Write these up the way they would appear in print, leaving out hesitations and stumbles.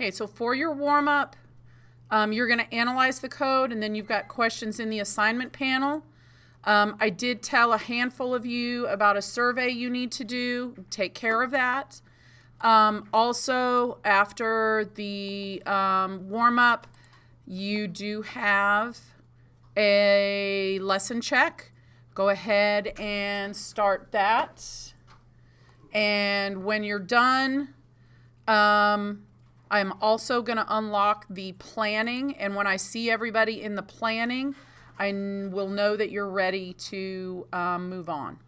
Okay, so for your warm-up, you're going to analyze the code, and then you've got questions in the assignment panel. I did tell a handful of you about a survey you need to do. Take care of that. Also, after the warm-up, you do have a lesson check. Go ahead and start that. And when you're done, I'm also going to unlock the planning. And when I see everybody in the planning, I will know that you're ready to move on.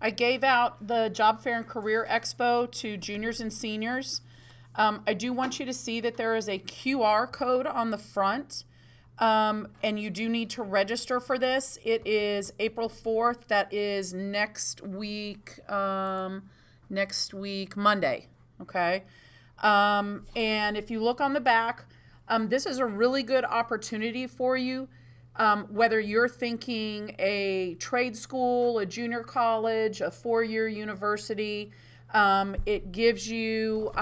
I gave out the Job Fair and Career Expo to juniors and seniors. I do want you to see that there is a QR code on the front, and you do need to register for this. It is April 4th. That is next week, Monday, okay? And if you look on the back, this is a really good opportunity for you, whether you're thinking a trade school, a junior college, a four-year university. It gives you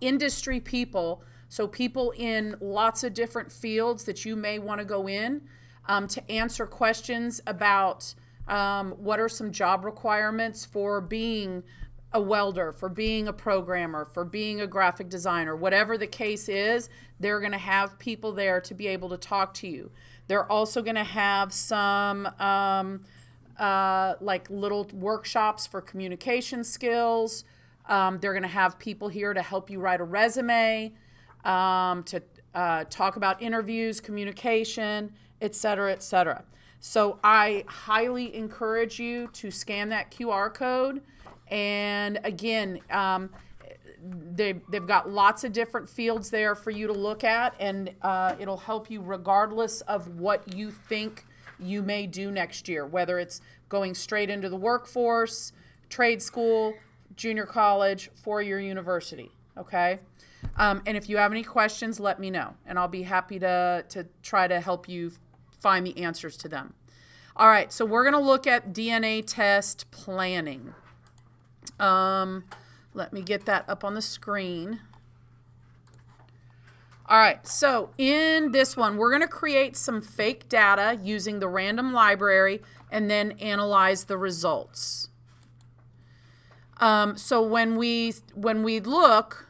industry people, so people in lots of different fields that you may want to go in, to answer questions about what are some job requirements for being a welder, for being a programmer, for being a graphic designer. Whatever the case is, they're going to have people there to be able to talk to you. They're also going to have some like little workshops for communication skills. They're going to have people here to help you write a resume, to talk about interviews, communication, et cetera, et cetera. So I highly encourage you to scan that QR code. And again, they've got lots of different fields there for you to look at, and it'll help you regardless of what you think you may do next year, whether it's going straight into the workforce, trade school, junior college, four-year university, okay? And if you have any questions, let me know, and I'll be happy to try to help you find the answers to them. All right, so we're going to look at DNA test planning. Let me get that up on the screen. All right, so in this one, we're going to create some fake data using the random library and then analyze the results. So when we look,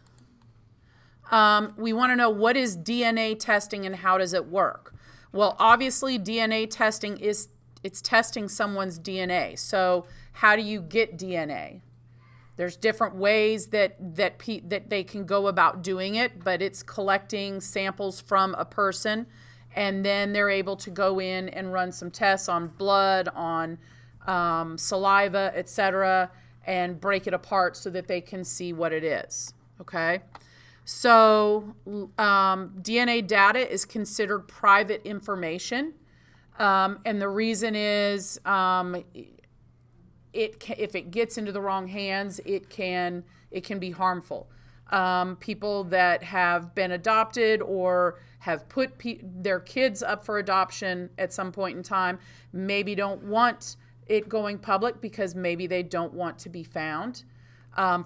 we want to know what is DNA testing and how does it work? Well, obviously DNA testing it's testing someone's DNA. So how do you get DNA? There's different ways that they can go about doing it, but it's collecting samples from a person, and then they're able to go in and run some tests on blood, on saliva, etc., and break it apart so that they can see what it is. Okay, so DNA data is considered private information, and the reason is if it gets into the wrong hands, it can be harmful. People that have been adopted or have put their kids up for adoption at some point in time maybe don't want it going public because maybe they don't want to be found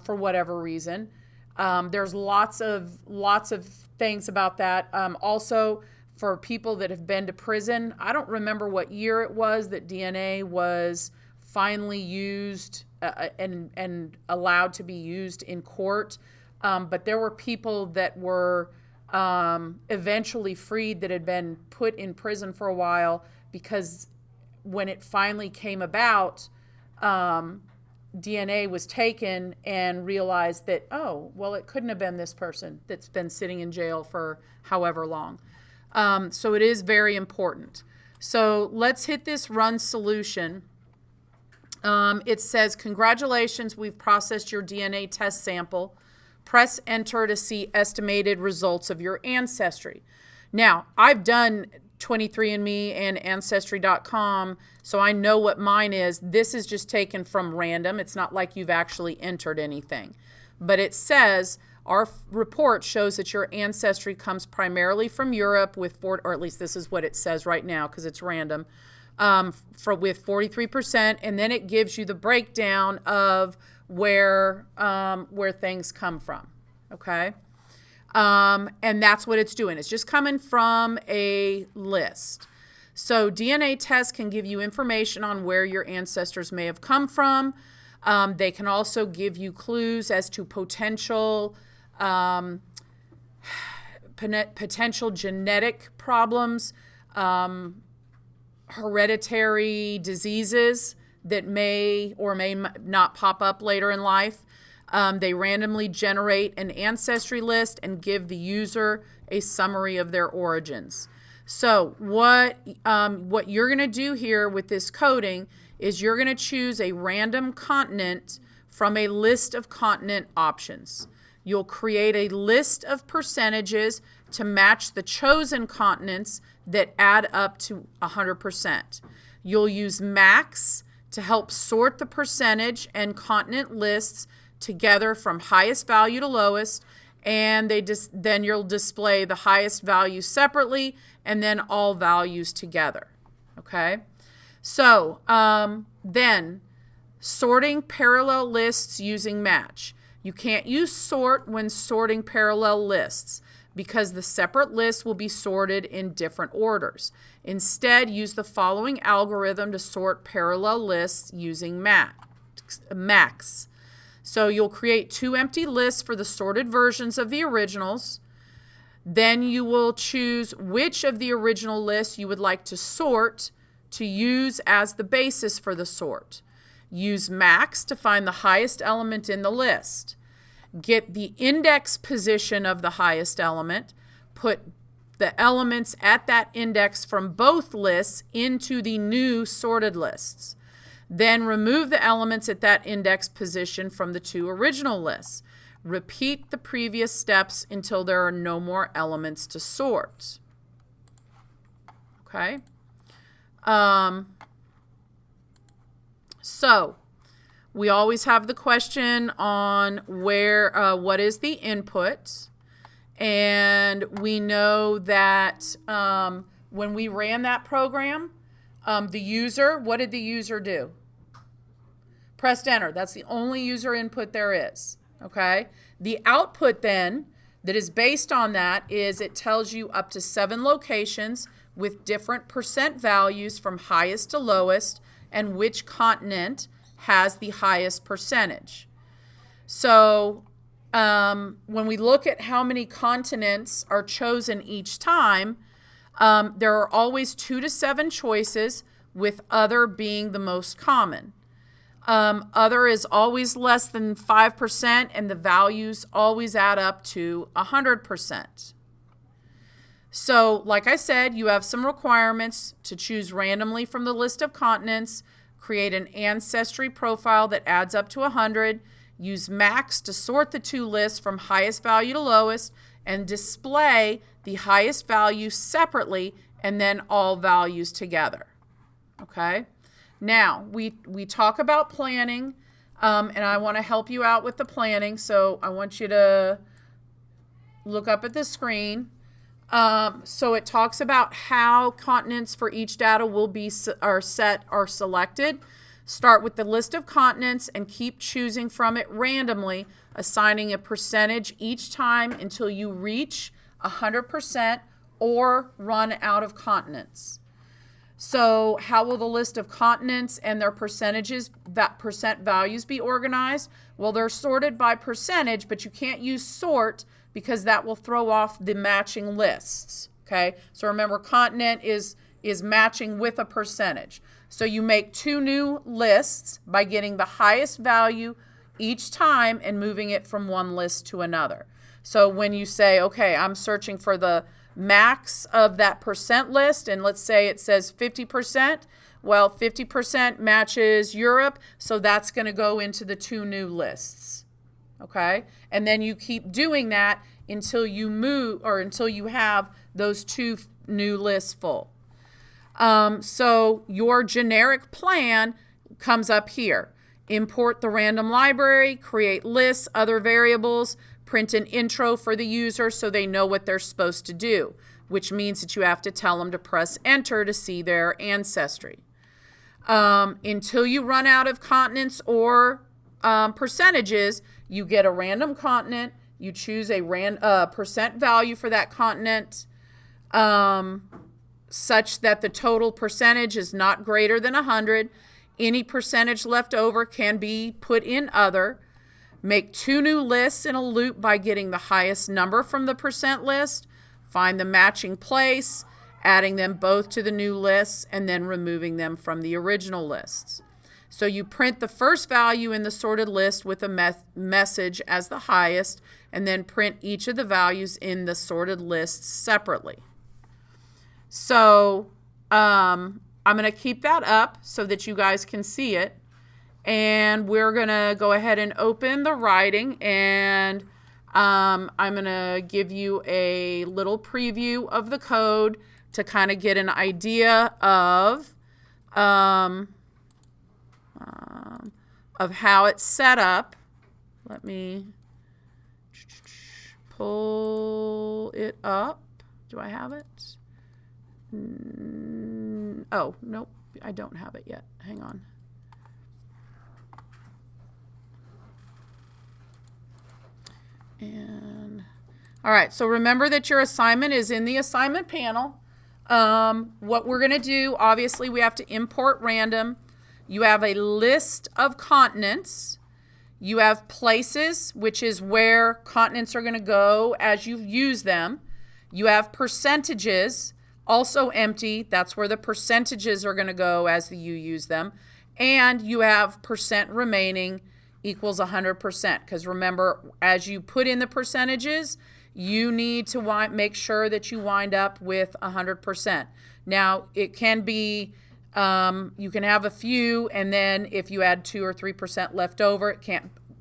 for whatever reason. There's lots of things about that. Also, for people that have been to prison, I don't remember what year it was that DNA was finally used and allowed to be used in court. But there were people that were eventually freed that had been put in prison for a while because when it finally came about, DNA was taken and realized that, oh, well, it couldn't have been this person that's been sitting in jail for however long. So it is very important. So let's hit this run solution. It says, congratulations, we've processed your DNA test sample. Press enter to see estimated results of your ancestry. Now, I've done 23andMe and Ancestry.com, so I know what mine is. This is just taken from random. It's not like you've actually entered anything. But it says, our report shows that your ancestry comes primarily from Europe with, or at least this is what it says right now because it's random, with 43%, and then it gives you the breakdown of where things come from. Okay, and that's what it's doing. It's just coming from a list. So DNA tests can give you information on where your ancestors may have come from. They can also give you clues as to potential genetic problems, hereditary diseases that may or may not pop up later in life. They randomly generate an ancestry list and give the user a summary of their origins. So what you're going to do here with this coding is you're going to choose a random continent from a list of continent options. You'll create a list of percentages to match the chosen continents that add up to 100%. You'll use max to help sort the percentage and continent lists together from highest value to lowest, and then you'll display the highest value separately and then all values together. Okay? So then sorting parallel lists using match. You can't use sort when sorting parallel lists because the separate lists will be sorted in different orders. Instead, use the following algorithm to sort parallel lists using max. So you'll create 2 empty lists for the sorted versions of the originals. Then you will choose which of the original lists you would like to sort to use as the basis for the sort. Use max to find the highest element in the list. Get the index position of the highest element. Put the elements at that index from both lists into the new sorted lists. Then remove the elements at that index position from the 2 original lists. Repeat the previous steps until there are no more elements to sort. Okay? So we always have the question on what is the input, and we know that when we ran that program, what did the user do? Pressed enter. That's the only user input there is. Okay? The output then that is based on that is it tells you up to 7 locations with different percent values from highest to lowest and which continent has the highest percentage. So when we look at how many continents are chosen each time, there are always 2 to 7 choices, with other being the most common. Other is always less than 5%, and the values always add up to 100%. So, like I said, you have some requirements to choose randomly from the list of continents, create an ancestry profile that adds up to 100, use max to sort the 2 lists from highest value to lowest, and display the highest value separately and then all values together. Okay? Now, we talk about planning, and I want to help you out with the planning, so I want you to look up at the screen. So it talks about how continents for each data will be selected. Start with the list of continents and keep choosing from it randomly, assigning a percentage each time until you reach 100% or run out of continents. So how will the list of continents and their percentages, that percent values, be organized? Well, they're sorted by percentage, but you can't use sort because that will throw off the matching lists. Okay, so remember, continent is matching with a percentage. So you make 2 new lists by getting the highest value each time and moving it from one list to another. So when you say, okay, I'm searching for the max of that percent list, and let's say it says 50%, well, 50% matches Europe, so that's going to go into the 2 new lists. Okay, and then you keep doing that until you have those 2 new lists full. So your generic plan comes up here. Import the random library, create lists, other variables, print an intro for the user so they know what they're supposed to do, which means that you have to tell them to press enter to see their ancestry. Until you run out of continents or percentages, you get a random continent. You choose a percent value for that continent, such that the total percentage is not greater than 100. Any percentage left over can be put in other. Make 2 new lists in a loop by getting the highest number from the percent list. Find the matching place, adding them both to the new lists, and then removing them from the original lists. So you print the first value in the sorted list with a message as the highest, and then print each of the values in the sorted lists separately. So I'm going to keep that up so that you guys can see it. And we're going to go ahead and open the writing, and I'm going to give you a little preview of the code to kind of get an idea of how it's set up. Let me pull it up. Do I have it? Oh, nope, I don't have it yet. Hang on. And all right, so remember that your assignment is in the assignment panel. What we're going to do, obviously, we have to import random. You have a list of continents. You have places, which is where continents are going to go as you use them. You have percentages, also empty. That's where the percentages are going to go as you use them. And you have percent remaining equals 100%. Because remember, as you put in the percentages, you need to make sure that you wind up with 100%. Now, it can be, you can have a few, and then if you add 2 or 3% left over,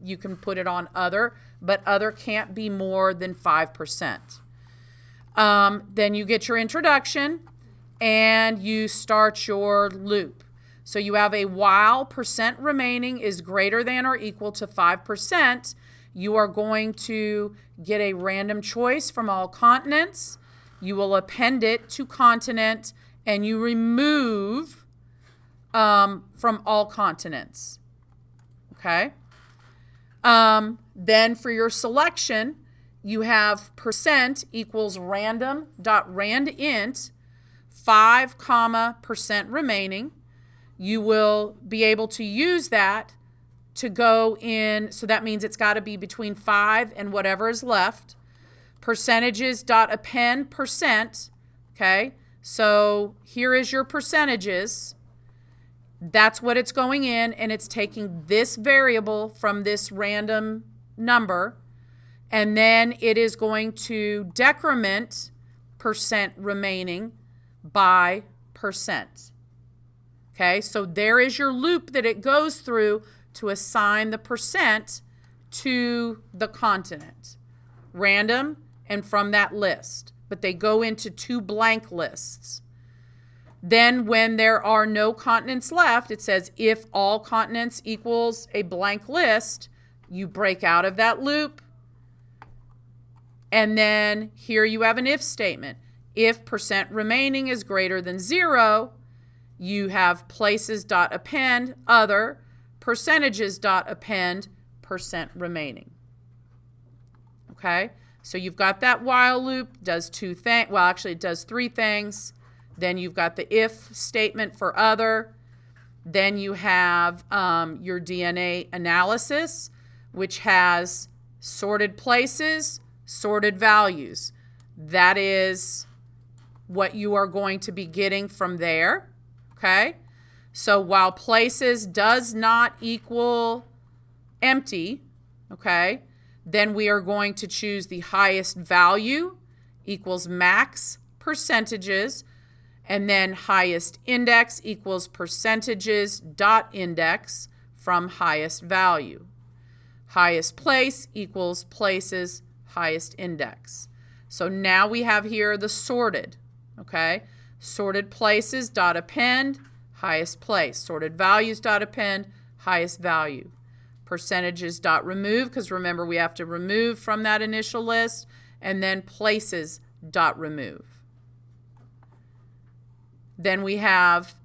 you can put it on other, but other can't be more than 5%. Then you get your introduction, and you start your loop. So you have a while percent remaining is greater than or equal to 5%. You are going to get a random choice from all continents. You will append it to continent, and you remove from all continents. Okay? Then for your selection, you have percent equals random.randint 5, percent remaining. You will be able to use that to go in, so that means it's got to be between 5 and whatever is left. Percentages.append percent, okay? So here is your percentages. That's what it's going in, and it's taking this variable from this random number, and then it is going to decrement percent remaining by percent. Okay, so there is your loop that it goes through to assign the percent to the continent. Random and from that list. But they go into 2 blank lists. Then when there are no continents left, it says if all continents equals a blank list, you break out of that loop. And then here you have an if statement. If percent remaining is greater than 0, you have places.append other, percentages.append percent remaining. Okay, so you've got that while loop, does 2 things. Well, actually, it does 3 things. Then you've got the if statement for other. Then you have your DNA analysis, which has sorted places, sorted values. That is what you are going to be getting from there. Okay, so while places does not equal empty, okay, then we are going to choose the highest value equals max percentages, and then highest index equals percentages dot index from highest value. Highest place equals places highest index. So now we have here the sorted, okay? Sorted places dot append, highest place. Sorted values dot append, highest value. Percentages dot remove, because remember we have to remove from that initial list, and then places dot remove. Then we have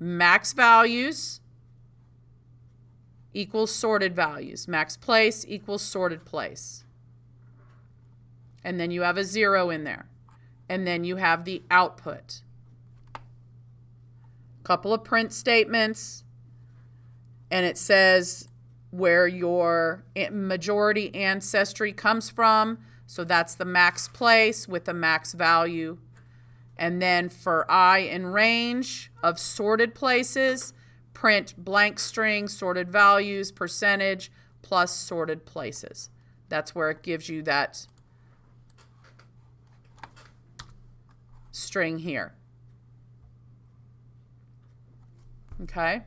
max values equals sorted values. Max place equals sorted place. And then you have a 0 in there. And then you have the output. Couple of print statements. And it says where your majority ancestry comes from. So that's the max place with the max value. And then for I in range of sorted places, print blank string, sorted values, percentage, plus sorted places. That's where it gives you that string here. Okay.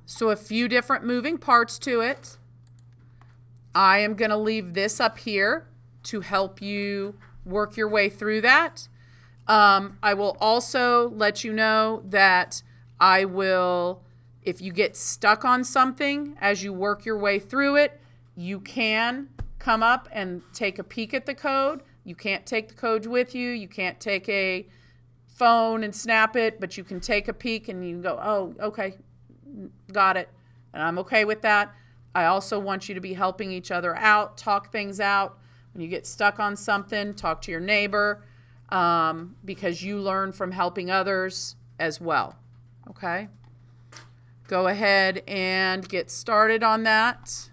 So a few different moving parts to it. I am going to leave this up here to help you work your way through that. I will also let you know that I will, if you get stuck on something as you work your way through it, you can come up and take a peek at the code. You can't take the code with you. You can't take a phone and snap it, but you can take a peek and you can go, oh, okay, got it. And I'm okay with that. I also want you to be helping each other out, talk things out. When you get stuck on something, talk to your neighbor, because you learn from helping others as well. Okay? Go ahead and get started on that.